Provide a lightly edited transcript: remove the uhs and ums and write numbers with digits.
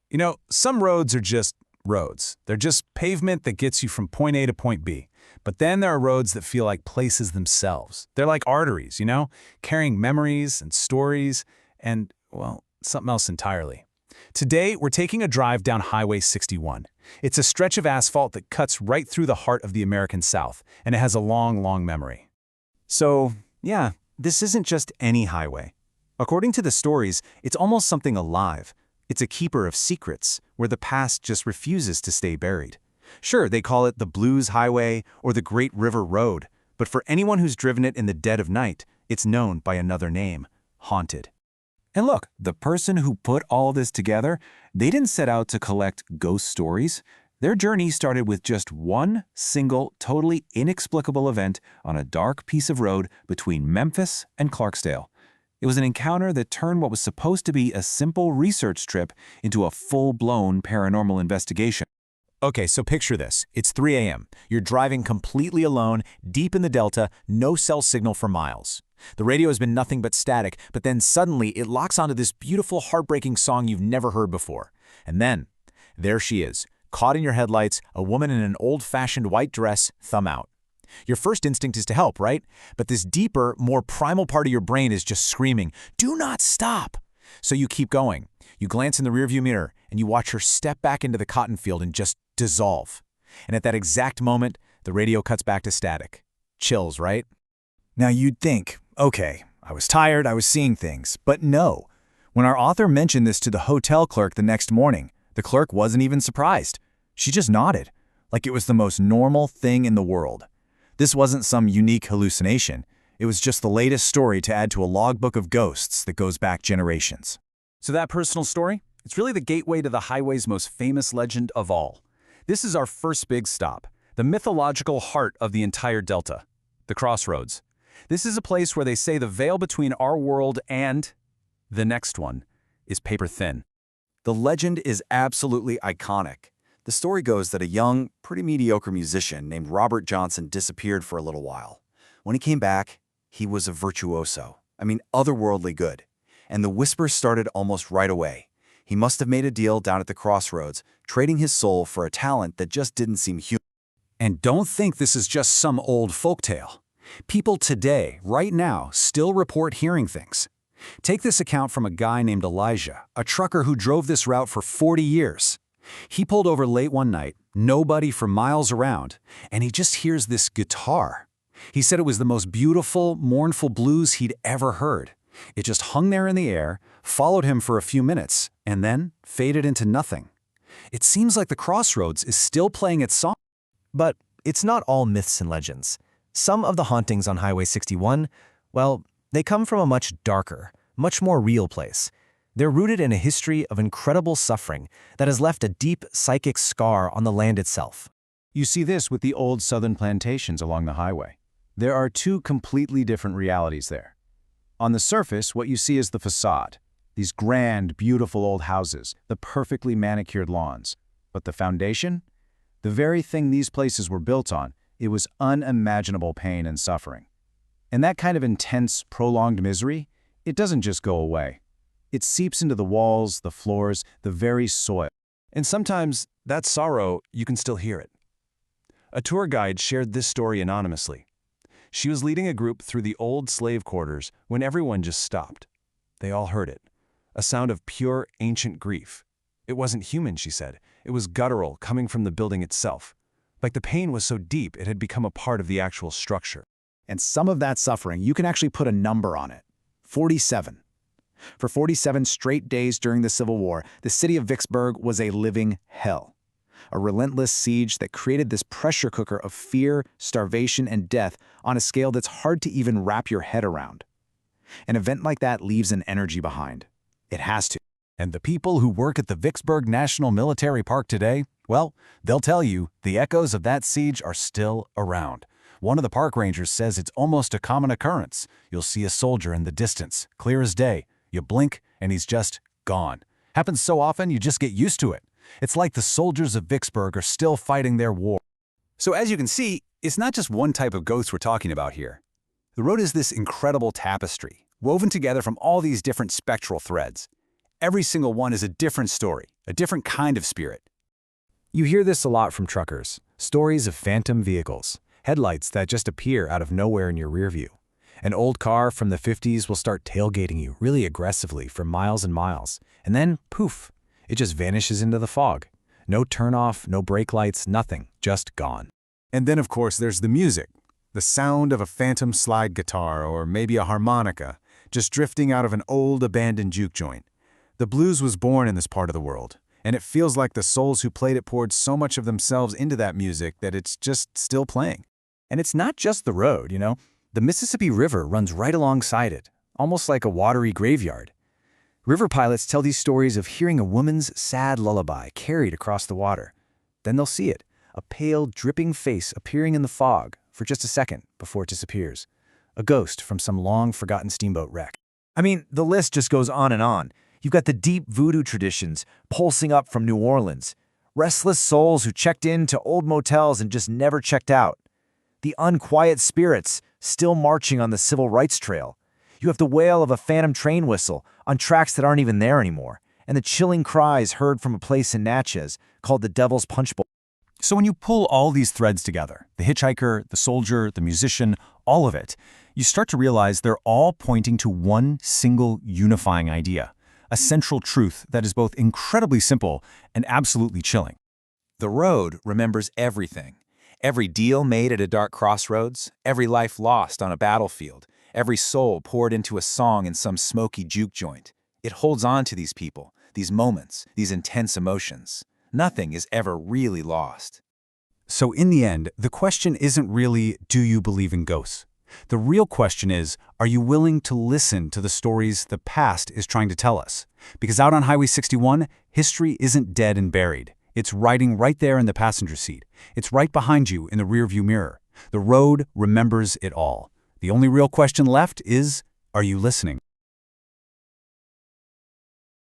You know, some roads are just roads. They're just pavement that gets you from point A to point B. But then there are roads that feel like places themselves. They're like arteries, carrying memories and stories and, well, something else entirely. Today, we're taking a drive down Highway 61. It's a stretch of asphalt that cuts right through the heart of the American South, and it has a long, long memory. So, yeah, this isn't just any highway. According to the stories, it's almost something alive. It's a keeper of secrets, where the past just refuses to stay buried. Sure, they call it the Blues Highway or the Great River Road, but for anyone who's driven it in the dead of night, it's known by another name: haunted. And look, the person who put all this together, they didn't set out to collect ghost stories. Their journey started with just one single, totally inexplicable event on a dark piece of road between Memphis and Clarksdale. It was an encounter that turned what was supposed to be a simple research trip into a full-blown paranormal investigation. Okay, so picture this. It's 3 a.m. You're driving completely alone, deep in the Delta, no cell signal for miles. The radio has been nothing but static, but then suddenly it locks onto this beautiful, heartbreaking song you've never heard before. And then, there she is, caught in your headlights, a woman in an old-fashioned white dress, thumb out. Your first instinct is to help, right? But this deeper, more primal part of your brain is just screaming, "Do not stop!" So you keep going. You glance in the rearview mirror, and you watch her step back into the cotton field and just dissolve. And at that exact moment, the radio cuts back to static. Chills, right? Now you'd think, okay, I was tired, I was seeing things. But no. When our author mentioned this to the hotel clerk the next morning, the clerk wasn't even surprised. She just nodded, like it was the most normal thing in the world. This wasn't some unique hallucination. It was just the latest story to add to a logbook of ghosts that goes back generations. So that personal story? It's really the gateway to the highway's most famous legend of all. This is our first big stop, the mythological heart of the entire Delta, the Crossroads. This is a place where they say the veil between our world and the next one is paper thin. The legend is absolutely iconic. The story goes that a young, pretty mediocre musician named Robert Johnson disappeared for a little while. When he came back, he was a virtuoso. Otherworldly good. And the whispers started almost right away. He must have made a deal down at the Crossroads, trading his soul for a talent that just didn't seem human. And don't think this is just some old folktale. People today, right now, still report hearing things. Take this account from a guy named Elijah, a trucker who drove this route for 40 years. He pulled over late one night, nobody for miles around, and he just hears this guitar. He said it was the most beautiful, mournful blues he'd ever heard. It just hung there in the air, followed him for a few minutes, and then faded into nothing. It seems like the Crossroads is still playing its song. But it's not all myths and legends. Some of the hauntings on Highway 61, well, they come from a much darker, much more real place. They're rooted in a history of incredible suffering that has left a deep psychic scar on the land itself. You see this with the old southern plantations along the highway. There are two completely different realities there. On the surface, what you see is the facade, these grand, beautiful old houses, the perfectly manicured lawns. But the foundation? The very thing these places were built on, it was unimaginable pain and suffering. And that kind of intense, prolonged misery, it doesn't just go away. It seeps into the walls, the floors, the very soil. And sometimes, that sorrow, you can still hear it. A tour guide shared this story anonymously. She was leading a group through the old slave quarters when everyone just stopped. They all heard it. A sound of pure, ancient grief. It wasn't human, she said. It was guttural, coming from the building itself. Like the pain was so deep, it had become a part of the actual structure. And some of that suffering, you can actually put a number on it. 47. For 47 straight days during the Civil War, the city of Vicksburg was a living hell. A relentless siege that created this pressure cooker of fear, starvation, and death on a scale that's hard to even wrap your head around. An event like that leaves an energy behind. It has to. And the people who work at the Vicksburg National Military Park today, well, they'll tell you the echoes of that siege are still around. One of the park rangers says it's almost a common occurrence. You'll see a soldier in the distance, clear as day. You blink, and he's just gone. Happens so often, you just get used to it. It's like the soldiers of Vicksburg are still fighting their war. So as you can see, it's not just one type of ghost we're talking about here. The road is this incredible tapestry, woven together from all these different spectral threads. Every single one is a different story, a different kind of spirit. You hear this a lot from truckers, stories of phantom vehicles, headlights that just appear out of nowhere in your rear view. An old car from the 50s will start tailgating you really aggressively for miles and miles, and then, poof, it just vanishes into the fog. No turnoff, no brake lights, nothing, just gone. And then, of course, there's the music. The sound of a phantom slide guitar or maybe a harmonica, just drifting out of an old abandoned juke joint. The blues was born in this part of the world, and it feels like the souls who played it poured so much of themselves into that music that it's just still playing. And it's not just the road, you know. The Mississippi River runs right alongside it, almost like a watery graveyard. River pilots tell these stories of hearing a woman's sad lullaby carried across the water. Then they'll see it, a pale, dripping face appearing in the fog for just a second before it disappears. A ghost from some long-forgotten steamboat wreck. I mean, the list just goes on and on. You've got the deep voodoo traditions pulsing up from New Orleans, restless souls who checked into old motels and just never checked out, the unquiet spirits still marching on the civil rights trail. You have the wail of a phantom train whistle on tracks that aren't even there anymore, and the chilling cries heard from a place in Natchez called the Devil's Punch Bowl. So when you pull all these threads together, the hitchhiker, the soldier, the musician, all of it, you start to realize they're all pointing to one single unifying idea, a central truth that is both incredibly simple and absolutely chilling. The road remembers everything. Every deal made at a dark crossroads, every life lost on a battlefield, every soul poured into a song in some smoky juke joint. It holds on to these people, these moments, these intense emotions. Nothing is ever really lost. So in the end, the question isn't really, do you believe in ghosts? The real question is, are you willing to listen to the stories the past is trying to tell us? Because out on Highway 61, history isn't dead and buried. It's riding right there in the passenger seat. It's right behind you in the rearview mirror. The road remembers it all. The only real question left is, are you listening?